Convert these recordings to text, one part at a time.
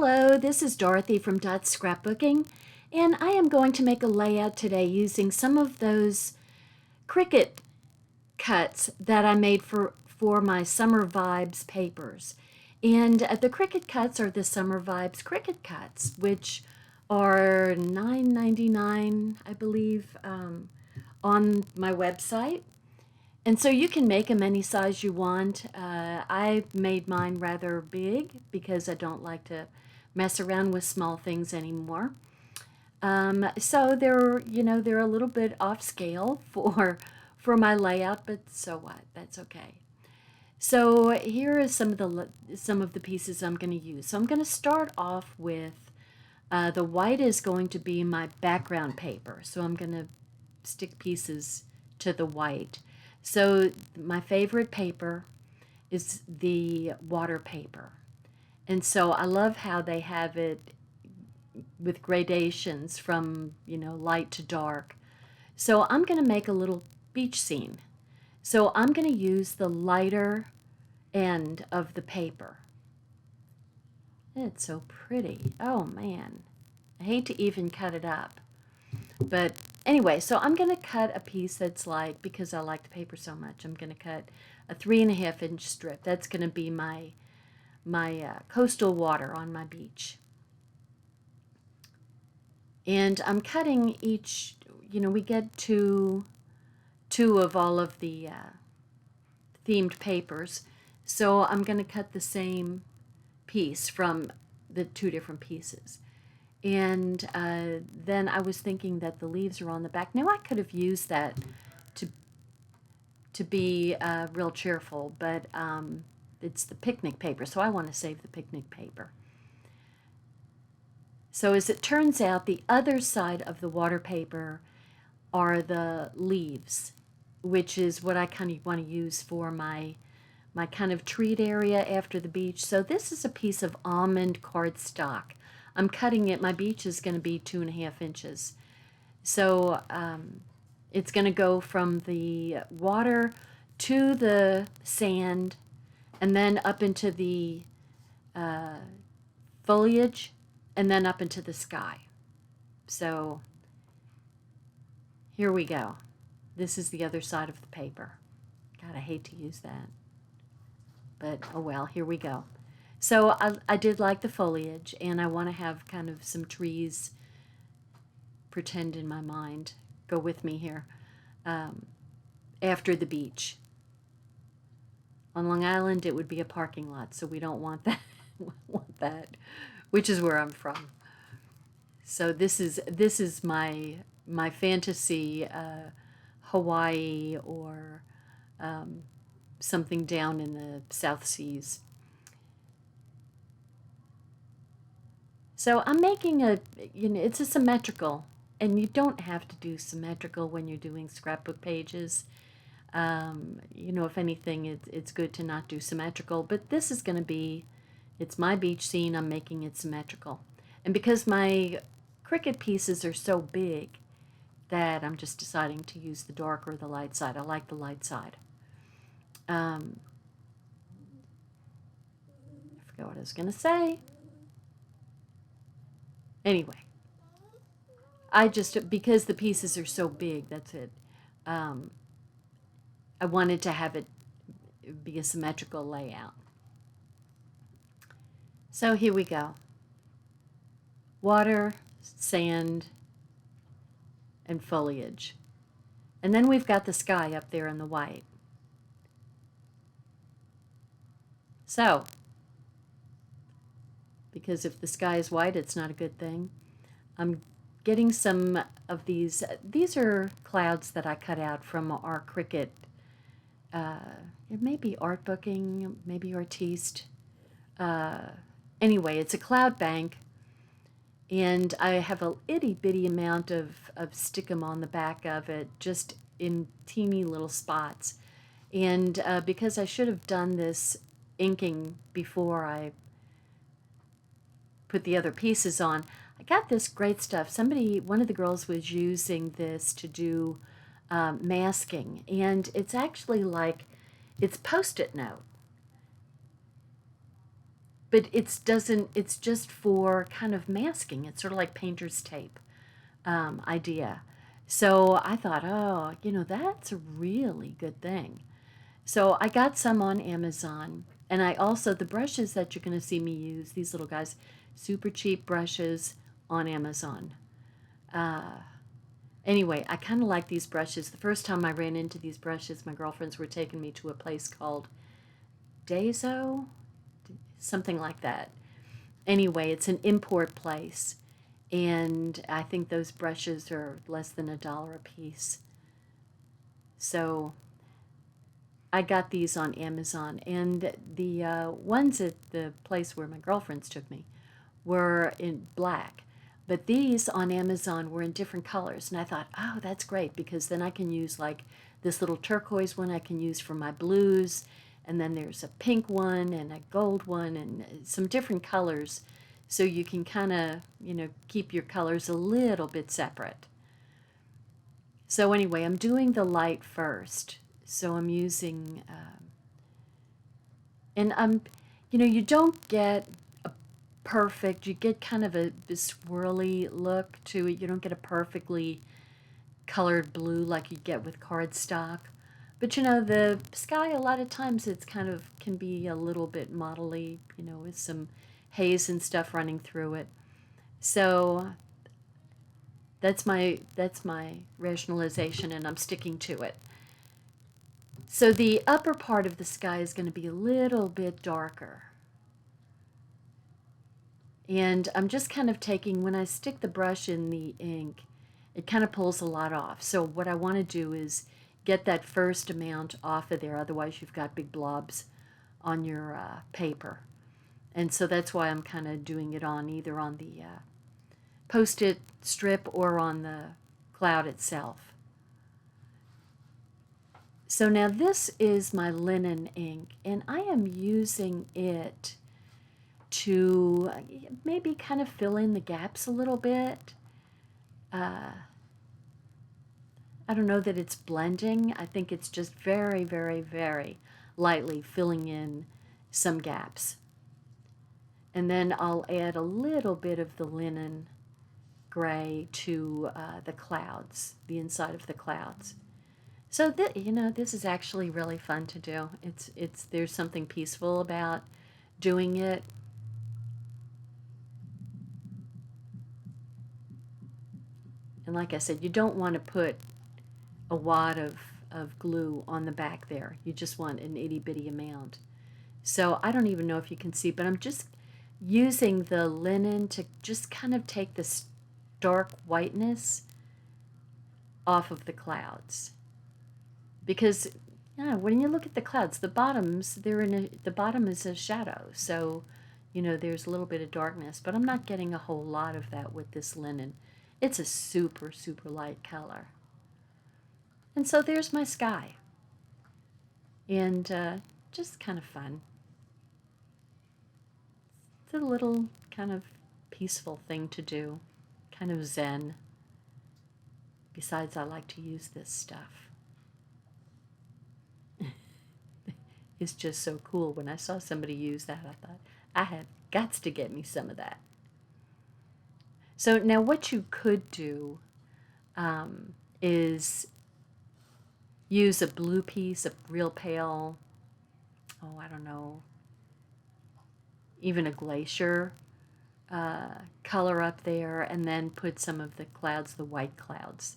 Hello, this is Dorothy from Scrapbooking, and I am going to make a layout today using some of those Cricut cuts that I made for my Summer Vibes papers. And the Cricut cuts are the Summer Vibes Cricut cuts, which are $9.99, I believe, on my website. And so you can make them any size you want. I made mine rather big because I don't like to mess around with small things anymore. So they're a little bit off scale for my layout, but so what? That's okay. So here are some of the pieces I'm going to use. So I'm going to start off with the white is going to be my background paper. So I'm going to stick pieces to the white. So my favorite paper is the water paper. And so I love how they have it with gradations from, light to dark. So I'm going to make a little beach scene. So I'm going to use the lighter end of the paper. It's so pretty. Oh man, I hate to even cut it up. But anyway, so I'm going to cut a piece that's like, because I like the paper so much, I'm going to cut a 3.5-inch strip. That's going to be my coastal water on my beach. And I'm cutting each, we get two of all of the themed papers. So I'm going to cut the same piece from the two different pieces. And then I was thinking that the leaves are on the back. Now I could have used that to be real cheerful, but it's the picnic paper, so I want to save the picnic paper. So as it turns out, the other side of the water paper are the leaves, which is what I kind of want to use for my kind of treat area after the beach. So this is a piece of almond cardstock. I'm cutting it. My beach is going to be 2.5 inches. So it's going to go from the water to the sand and then up into the foliage and then up into the sky. So here we go. This is the other side of the paper. God, I hate to use that. But oh well, here we go. So I did like the foliage, and I want to have kind of some trees pretend in my mind. Go with me here. After the beach. On Long Island, it would be a parking lot, so we don't want that. want that, which is where I'm from. So this is my fantasy Hawaii or something down in the South Seas. So I'm making it's a symmetrical, and you don't have to do symmetrical when you're doing scrapbook pages. If anything, it's good to not do symmetrical, but this is going to be, it's my beach scene, I'm making it symmetrical. And because my Cricut pieces are so big that I'm just deciding to use the dark or the light side. I like the light side. I forgot what I was going to say. Anyway, because the pieces are so big, that's it. I wanted to have it be a symmetrical layout. So here we go. Water, sand, and foliage. And then we've got the sky up there in the white. So, because if the sky is white, it's not a good thing. I'm getting some of these. These are clouds that I cut out from our Cricut. It may be art booking, maybe artiste. Anyway, it's a cloud bank. And I have a itty bitty amount of stickum on the back of it, just in teeny little spots. And because I should have done this inking before I put the other pieces on, I got this great stuff. One of the girls was using this to do masking. And it's actually like, it's Post-it note. but it's just for kind of masking. It's sort of like painter's tape idea. So I thought, oh, that's a really good thing. So I got some on Amazon, and I also, the brushes that you're going to see me use, these little guys, super cheap brushes on Amazon. Uh, anyway, I kind of like these brushes. The first time I ran into these brushes, my girlfriends were taking me to a place called Dazo, something like that. Anyway, it's an import place, and I think those brushes are less than $1 a piece. So I got these on Amazon, and the ones at the place where my girlfriends took me were in black. But these on Amazon were in different colors, and I thought, oh, that's great, because then I can use like this little turquoise one I can use for my blues, and then there's a pink one and a gold one and some different colors, so you can kind of, keep your colors a little bit separate. So anyway, I'm doing the light first. So I'm using, and you don't get a perfect, you get kind of a swirly look to it. You don't get a perfectly colored blue like you get with cardstock. But the sky, a lot of times it's kind of, can be a little bit modelly, with some haze and stuff running through it. So that's my rationalization, and I'm sticking to it. So the upper part of the sky is going to be a little bit darker. And I'm just kind of taking, when I stick the brush in the ink, it kind of pulls a lot off. So what I want to do is get that first amount off of there, otherwise you've got big blobs on your paper. And so that's why I'm kind of doing it on either on the Post-it strip or on the cloud itself. So now this is my linen ink, and I am using it to maybe kind of fill in the gaps a little bit. I don't know that it's blending. I think it's just very, very, very lightly filling in some gaps. And then I'll add a little bit of the linen gray to the clouds, the inside of the clouds. So this is actually really fun to do. There's something peaceful about doing it. And like I said, you don't want to put a wad of glue on the back there. You just want an itty bitty amount. So I don't even know if you can see, but I'm just using the linen to just kind of take this dark whiteness off of the clouds. Because when you look at the clouds, the bottom is a shadow. So, there's a little bit of darkness, but I'm not getting a whole lot of that with this linen. It's a super, super light color. And so there's my sky. And just kind of fun. It's a little kind of peaceful thing to do, kind of zen. Besides, I like to use this stuff. It's just so cool. When I saw somebody use that, I thought, I have got to get me some of that. So now what you could do is use a blue piece, a real pale, I don't know, even a glacier color up there, and then put some of the clouds, the white clouds,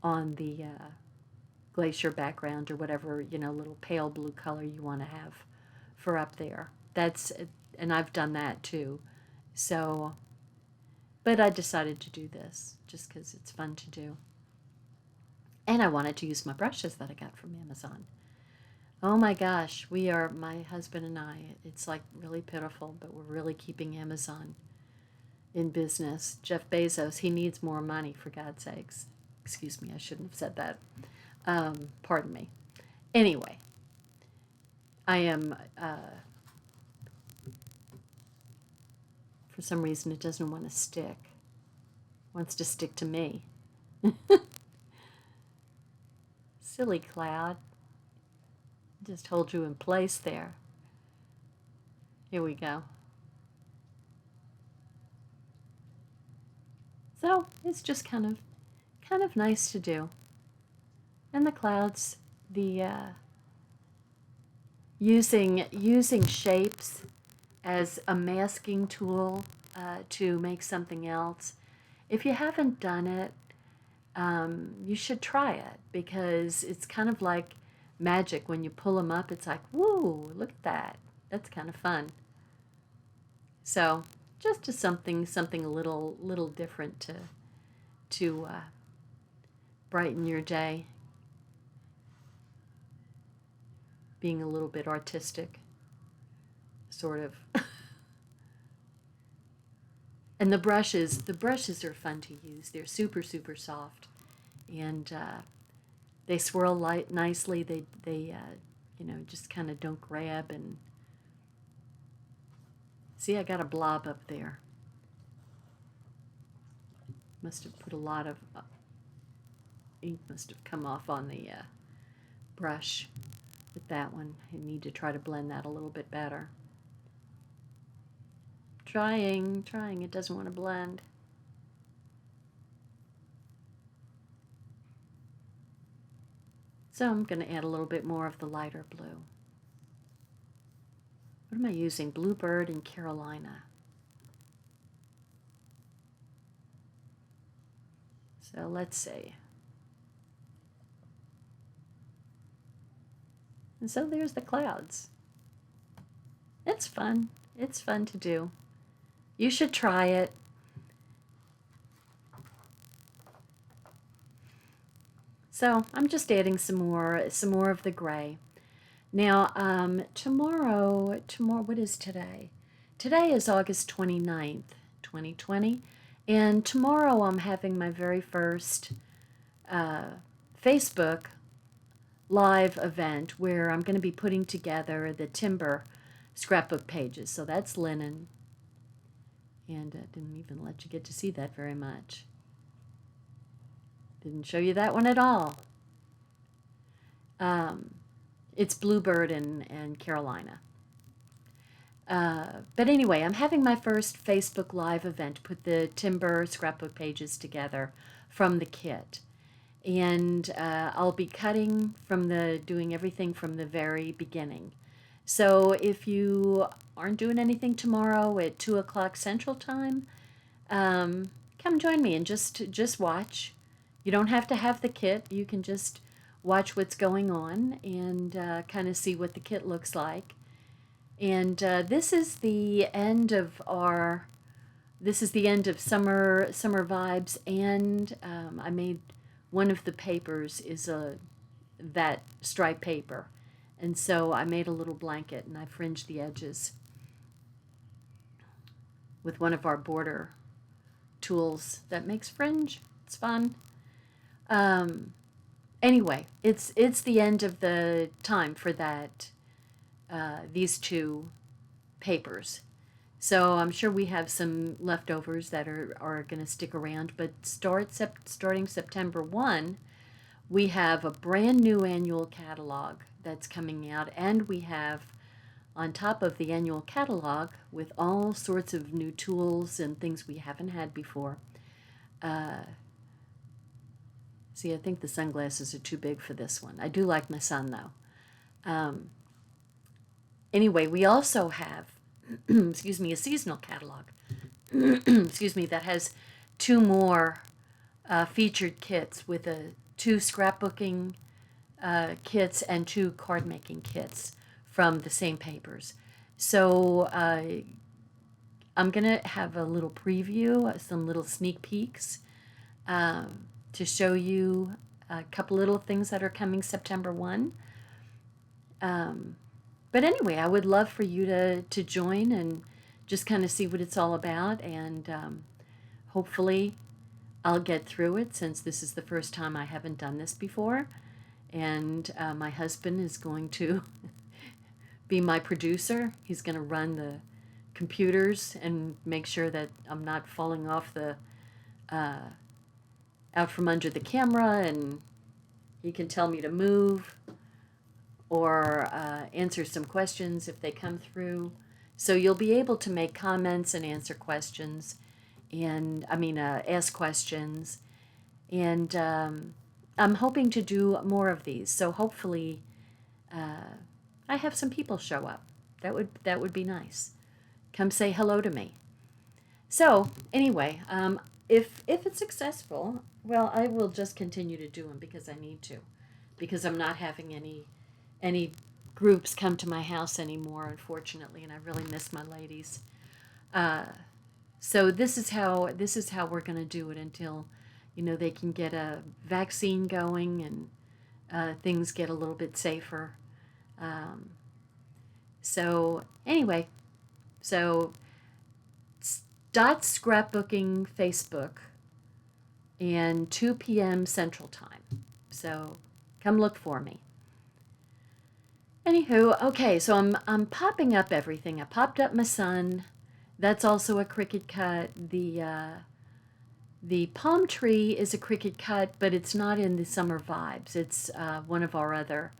on the glacier background, or whatever, little pale blue color you want to have for up there. And I've done that too. So, but I decided to do this just because it's fun to do. And I wanted to use my brushes that I got from Amazon. Oh my gosh, my husband and I, it's like really pitiful, but we're really keeping Amazon in business. Jeff Bezos, he needs more money, for God's sakes. Excuse me, I shouldn't have said that. Pardon me. Anyway, I am, for some reason, it doesn't want to stick. It wants to stick to me. Silly cloud. Just hold you in place there. Here we go. So it's just kind of nice to do. And the clouds, the using shapes as a masking tool to make something else. If you haven't done it, you should try it, because it's kind of like magic. When you pull them up, it's like, woo, look at that. That's kind of fun. So just something a little different to brighten your day. Being a little bit artistic, sort of. And the brushes are fun to use. They're super soft, and they swirl nicely. They just kind of don't grab. And see, I got a blob up there. Must have put a lot of ink. Must have come off on the brush with that one. I need to try to blend that a little bit better. Trying, it doesn't want to blend. So I'm going to add a little bit more of the lighter blue. What am I using? Bluebird and Carolina. So let's see. And so there's the clouds. It's fun. It's fun to do. You should try it. So I'm just adding some more of the gray. Now, tomorrow, what is today? Today is August 29th, 2020. And tomorrow I'm having my very first Facebook live event where I'm going to be putting together the timber scrapbook pages. So that's linen. And I didn't even let you get to see that very much. Didn't show you that one at all. It's Bluebird and Carolina. But anyway, I'm having my first Facebook Live event, put the timber scrapbook pages together from the kit. And I'll be doing everything from the very beginning. So if you aren't doing anything tomorrow at 2 o'clock Central Time, come join me and just watch. You don't have to have the kit. You can just watch what's going on and kind of see what the kit looks like. And this is the end of summer vibes. And I made one of the papers is that stripe paper. And so I made a little blanket and I fringed the edges with one of our border tools that makes fringe. It's fun. Anyway, it's the end of the time for that these two papers. So I'm sure we have some leftovers that are going to stick around, but starting September 1, we have a brand new annual catalog that's coming out, and we have on top of the annual catalog with all sorts of new tools and things we haven't had before. See, I think the sunglasses are too big for this one. I do like my sun, though. Anyway, we also have, excuse me, a seasonal catalog, excuse me, that has two more featured kits with two scrapbooking kits and two card making kits from the same papers. So I'm going to have a little preview, some little sneak peeks to show you a couple little things that are coming September 1. But anyway, I would love for you to join and just kind of see what it's all about. And hopefully I'll get through it, since this is the first time I haven't done this before. And my husband is going to be my producer. He's going to run the computers and make sure that I'm not falling off out from under the camera, and he can tell me to move or answer some questions if they come through. So you'll be able to make comments and answer questions. and ask questions. And I'm hoping to do more of these. So hopefully I have some people show up. That would be nice. Come say hello to me. So anyway, if it's successful, well, I will just continue to do them because I need to, because I'm not having any groups come to my house anymore, unfortunately, and I really miss my ladies. Uh, so this is how we're going to do it until, they can get a vaccine going and things get a little bit safer. Um, so anyway, so dot scrapbooking Facebook and 2 p.m. Central Time. So come look for me. Anywho, okay, so I'm popping up everything. I popped up my son. That's also a Cricut cut. The palm tree is a Cricut cut, but it's not in the summer vibes. It's one of our other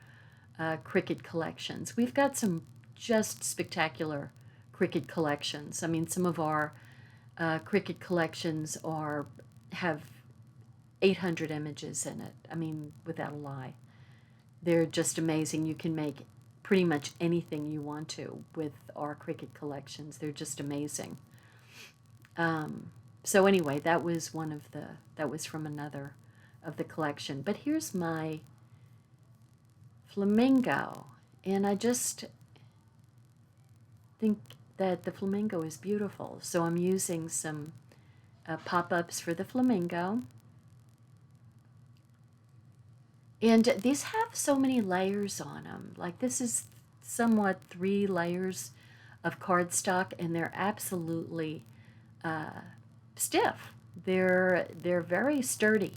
Cricut collections. We've got some just spectacular Cricut collections. I mean, some of our Cricut collections have 800 images in it. I mean, without a lie. They're just amazing. You can make pretty much anything you want to with our Cricut collections. They're just amazing. So anyway, that was from another of the collection. But here's my flamingo, and I just think that the flamingo is beautiful. So I'm using some pop-ups for the flamingo. And these have so many layers on them. Like this is somewhat 3 layers of cardstock, and they're absolutely stiff. They're very sturdy.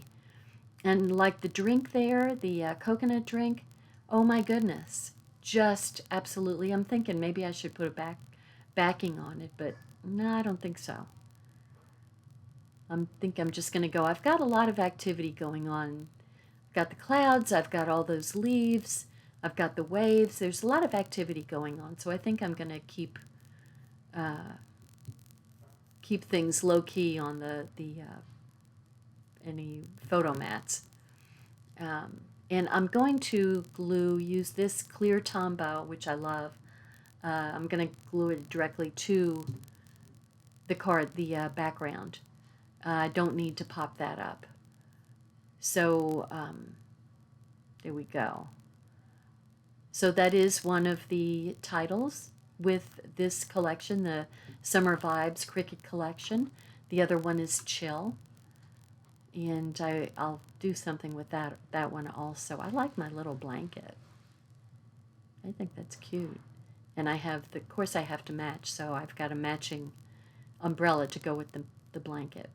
And like the drink there, the coconut drink, oh my goodness, just absolutely. I'm thinking maybe I should put a backing on it, but no, I don't think so. I'm just going to go. I've got a lot of activity going on. I've got the clouds, I've got all those leaves, I've got the waves. There's a lot of activity going on, so I think I'm going to keep things low key on the any photo mats. And I'm going to use this clear Tombow, which I love. I'm going to glue it directly to the background. I don't need to pop that up. So there we go. So that is one of the titles with this collection, the Summer Vibes Cricut collection. The other one is Chill. And I'll do something with that one also. I like my little blanket. I think that's cute. And of course I have to match, so I've got a matching umbrella to go with the blanket.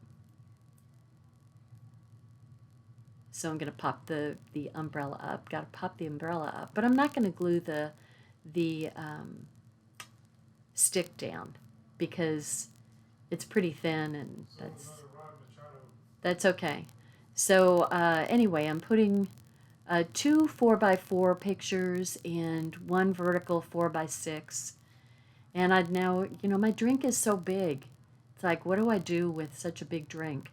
So I'm going to pop the umbrella up. Got to pop the umbrella up. But I'm not going to glue the stick down because it's pretty thin, and that's okay. So anyway, I'm putting 2 4x4 pictures and 1 vertical 4x6. And I'd now, my drink is so big. It's like, what do I do with such a big drink?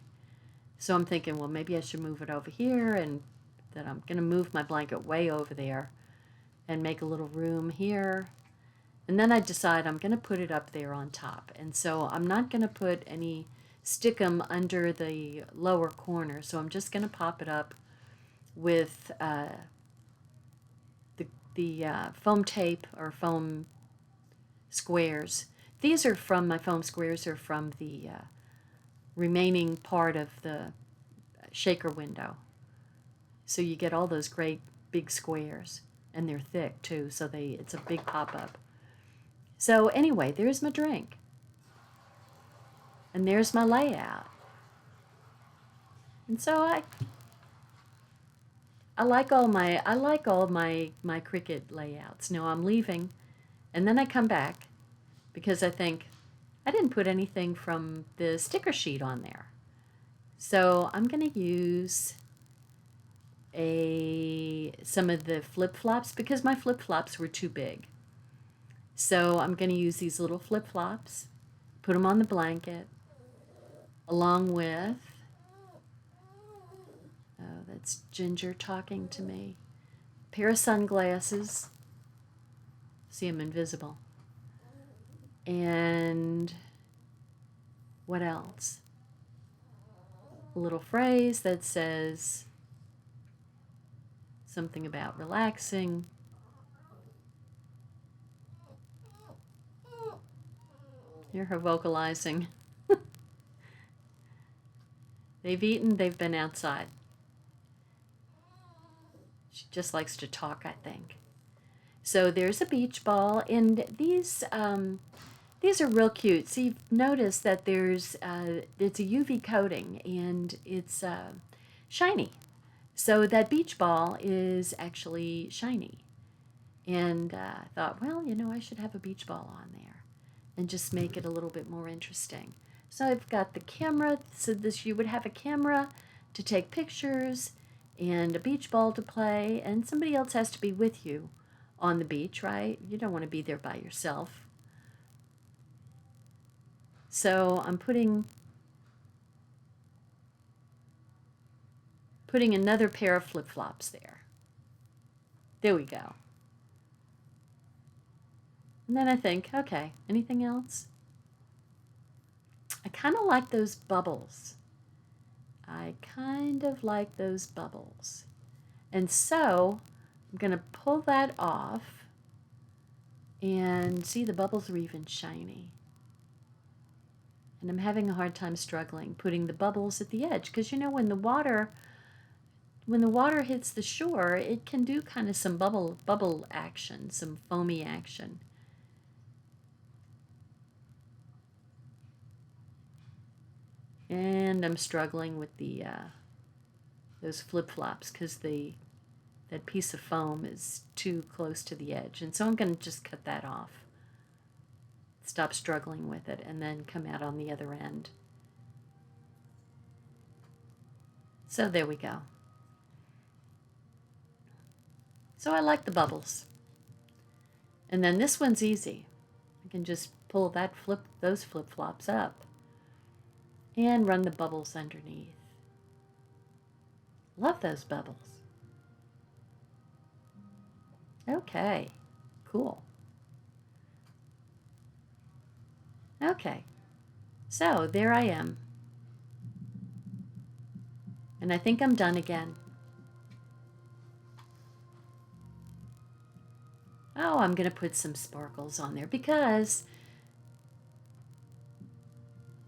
So I'm thinking, well, maybe I should move it over here, and then I'm going to move my blanket way over there and make a little room here. And then I decide I'm going to put it up there on top. And so I'm not going to put any stickum under the lower corner. So I'm just going to pop it up with the foam tape or foam squares. These are from, my foam squares are from the remaining part of the shaker window. So you get all those great big squares, and they're thick too, so it's a big pop-up. So anyway, there's my drink. And there's my layout. And so I like all my Cricut layouts. Now I'm leaving, and then I come back because I think I didn't put anything from the sticker sheet on there. So I'm going to use some of the flip-flops because my flip-flops were too big. So I'm going to use these little flip-flops, put them on the blanket, along with, oh, that's Ginger talking to me, a pair of sunglasses. See, I'm invisible. And what else? A little phrase that says something about relaxing. Hear her vocalizing. They've eaten, they've been outside. She just likes to talk, I think. So there's a beach ball, and these are real cute. So you've noticed that there's it's a UV coating, and it's shiny. So that beach ball is actually shiny. And I thought, well, you know, I should have a beach ball on there and just make it a little bit more interesting. So I've got the camera, so this you would have a camera to take pictures and a beach ball to play, and somebody else has to be with you on the beach, right? You don't want to be there by yourself. So I'm putting another pair of flip-flops there. There we go. And then I think, okay, anything else? I kind of like those bubbles. I kind of like those bubbles. And so I'm going to pull that off, and see, the bubbles are even shiny. And I'm having a hard time struggling putting the bubbles at the edge, because you know, when the water hits the shore, it can do kind of some bubble action, some foamy action. And I'm struggling with the those flip-flops, because that piece of foam is too close to the edge. And so I'm going to just cut that off. Stop struggling with it, and then come out on the other end. So there we go. So I like the bubbles. And then this one's easy. I can just pull those flip-flops up and run the bubbles underneath. Love those bubbles. Okay, cool. Okay, so there I am. And I think I'm done again. Oh, I'm going to put some sparkles on there because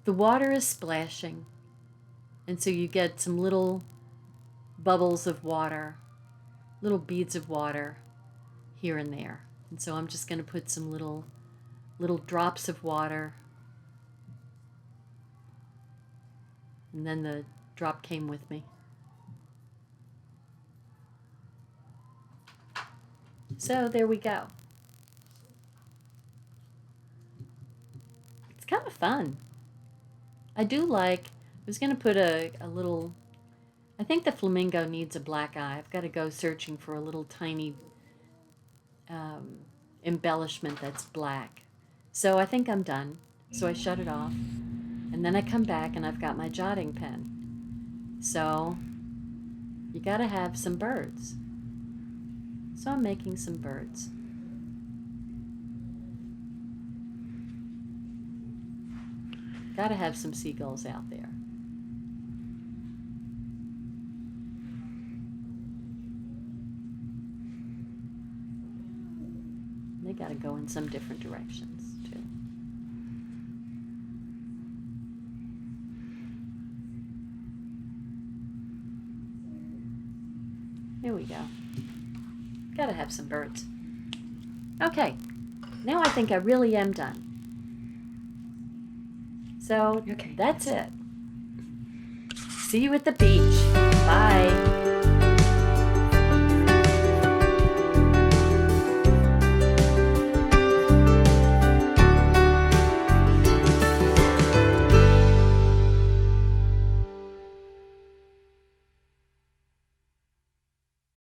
the water is splashing. And so you get some little bubbles of water, little beads of water here and there. And so I'm just going to put some little drops of water. And then the drop came with me. So there we go. It's kind of fun. I was going to put a little, I think the flamingo needs a black eye. I've got to go searching for a little tiny embellishment that's black. So I think I'm done. So I shut it off. And then I come back and I've got my jotting pen. So you got to have some birds. So I'm making some birds. Got to have some seagulls out there. They got to go in some different directions too. There we go. Got to have some birds. Okay, now I think I really am done. So okay, that's it. See you at the beach. Bye.